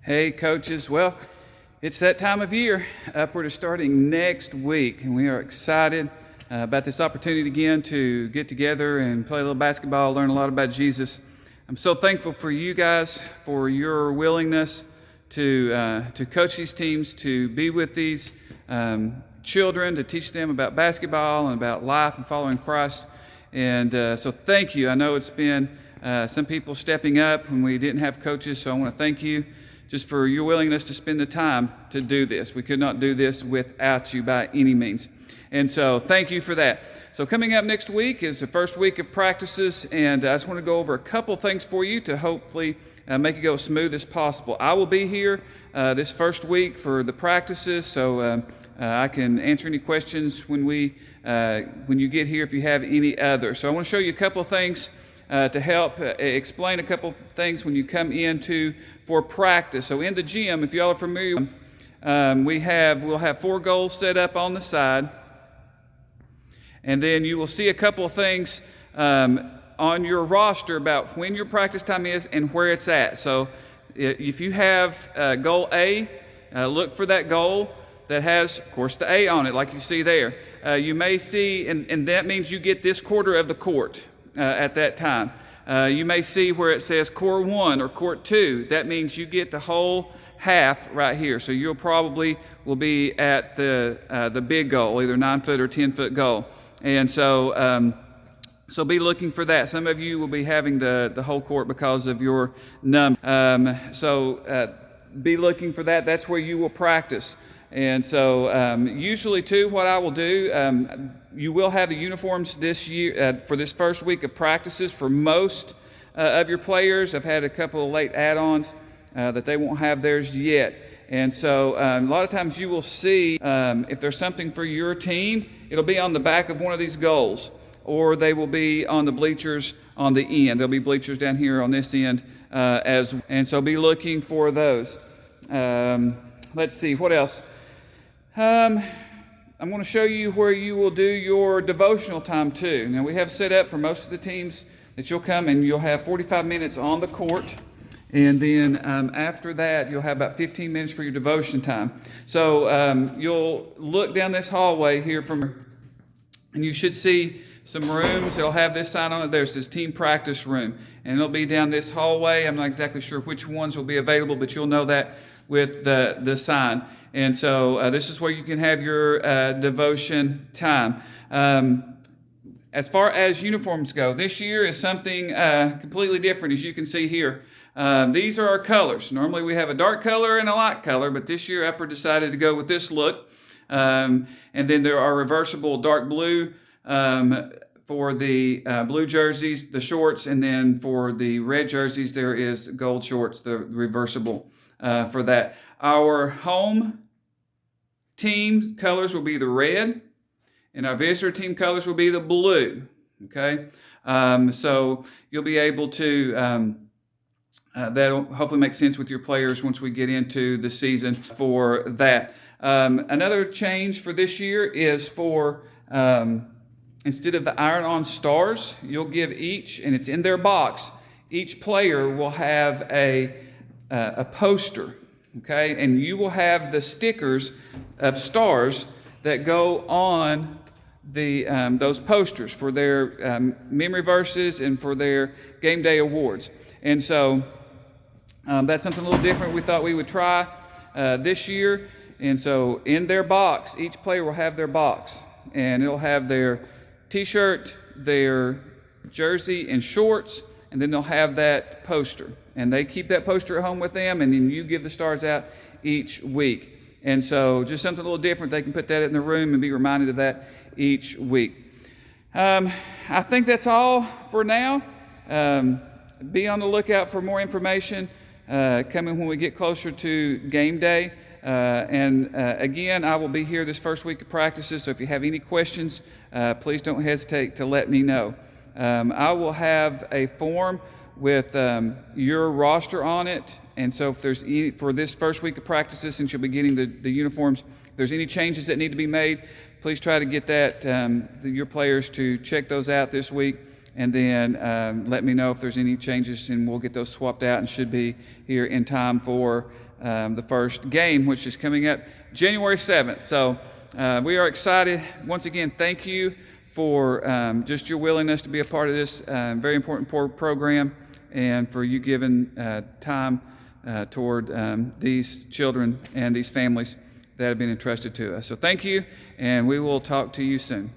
Hey, coaches. Well, it's that time of year. Upward is starting next week, and we are excited about this opportunity again to get together and play a little basketball, learn a lot about Jesus. I'm so thankful for you guys, for your willingness to coach these teams, to be with these children, to teach them about basketball and about life and following Christ. And so thank you. I know it's been some people stepping up when we didn't have coaches, so I want to thank you just for your willingness to spend the time to do this. We could not do this without you by any means. And so thank you for that. So coming up next week is the first week of practices, and I just want to go over a couple things for you to hopefully make it go as smooth as possible. I will be here this first week for the practices, so I can answer any questions when you get here if you have any others. So I want to show you a couple of things to help explain a couple things when you come into for practice. So in the gym, if y'all are familiar, we'll have 4 goals set up on the side, and then you will see a couple of things on your roster about when your practice time is and where it's at. So if you have goal A, look for that goal that has, of course, the A on it, like you see there. You may see, and that means you get this quarter of the court at that time. You may see where it says court 1 or court 2. That means you get the whole half right here. So you'll probably will be at the big goal, either 9-foot or 10-foot goal. And so so be looking for that. Some of you will be having the whole court because of your number. So be looking for that. That's where you will practice. And so usually, too, what I will do, you will have the uniforms this year for this first week of practices for most of your players. I've had a couple of late add-ons that they won't have theirs yet. And so a lot of times you will see if there's something for your team, it'll be on the back of one of these goals, or they will be on the bleachers on the end. There'll be bleachers down here on this end and so be looking for those. Let's see, what else? I'm going to show you where you will do your devotional time too. Now we have set up for most of the teams that you'll come and you'll have 45 minutes on the court, and then after that you'll have about 15 minutes for your devotion time. So you'll look down this hallway here and you should see some rooms. It'll have this sign on it there. It says team practice room, and it'll be down this hallway. I'm not exactly sure which ones will be available, but you'll know that with the sign. And so this is where you can have your devotion time. As far as uniforms go, this year is something completely different, as you can see here. These are our colors. Normally we have a dark color and a light color, but this year Upper decided to go with this look. And then there are reversible dark blue for the blue jerseys, the shorts, and then for the red jerseys there is gold shorts, the reversible for that. Our home team colors will be the red, and our visitor team colors will be the blue. Okay, so you'll be able to that'll hopefully make sense with your players once we get into the season for that. Another change for this year is for instead of the iron-on stars, you'll give each, and it's in their box, each player will have a poster. Okay, and you will have the stickers of stars that go on the those posters for their memory verses and for their game day awards. And so that's something a little different we thought we would try this year. And so in their box, each player will have their box, and it'll have their t-shirt, their jersey and shorts, and then they'll have that poster. And they keep that poster at home with them, and then you give the stars out each week. And so just something a little different. They can put that in their room and be reminded of that each week. I think that's all for now. Be on the lookout for more information coming when we get closer to game day. Again, I will be here this first week of practices, so if you have any questions, please don't hesitate to let me know. I will have a form with your roster on it, and so if there's any, for this first week of practices, since you'll be getting the uniforms, if there's any changes that need to be made, please try to get that your players to check those out this week, and then let me know if there's any changes, and we'll get those swapped out and should be here in time for the first game, which is coming up January 7th. So we are excited. Once again, thank you for just your willingness to be a part of this very important program, and for you giving time toward these children and these families that have been entrusted to us. So thank you, and we will talk to you soon.